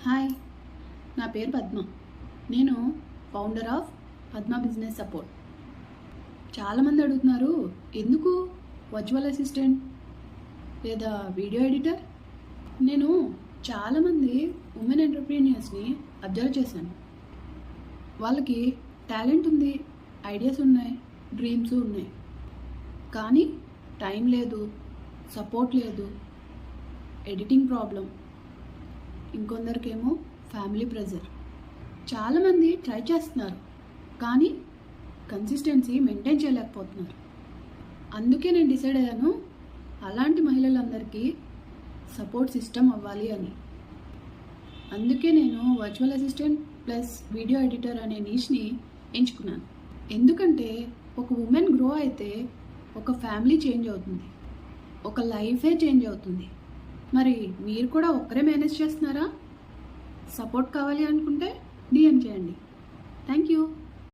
Hi, నా పేరు పద్మ. నేను founder of Padma business support. చాలామంది అడుగుతున్నారు, ఎందుకు వర్చువల్ అసిస్టెంట్ లేదా వీడియో ఎడిటర్? నేను చాలామంది ఉమెన్ ఎంటర్ప్రీనియర్స్ని అబ్జర్వ్ చేశాను. వాళ్ళకి టాలెంట్ ఉంది, ఐడియాస్ ఉన్నాయి, డ్రీమ్స్ ఉన్నాయి, కానీ టైం లేదు, సపోర్ట్ లేదు, ఎడిటింగ్ ప్రాబ్లం, ఇంకొందరికేమో ఫ్యామిలీ ప్రెజర్. చాలామంది ట్రై చేస్తున్నారు, కానీ కన్సిస్టెన్సీ మెయింటైన్ చేయలేకపోతున్నారు. అందుకే నేను డిసైడ్ అయ్యాను, అలాంటి మహిళలందరికీ సపోర్ట్ సిస్టమ్ అవ్వాలి అని. అందుకే నేను virtual assistant plus video editor అనే నీష్ని ఎంచుకున్నాను. ఎందుకంటే ఒక ఉమెన్ గ్రో అయితే ఒక ఫ్యామిలీ చేంజ్ అవుతుంది, ఒక లైఫే చేంజ్ అవుతుంది. మరి మీరు కూడా ఒక్కరే మేనేజ్ చేస్తున్నారా? సపోర్ట్ కావాలి అనుకుంటే DM చేయండి. Thank you.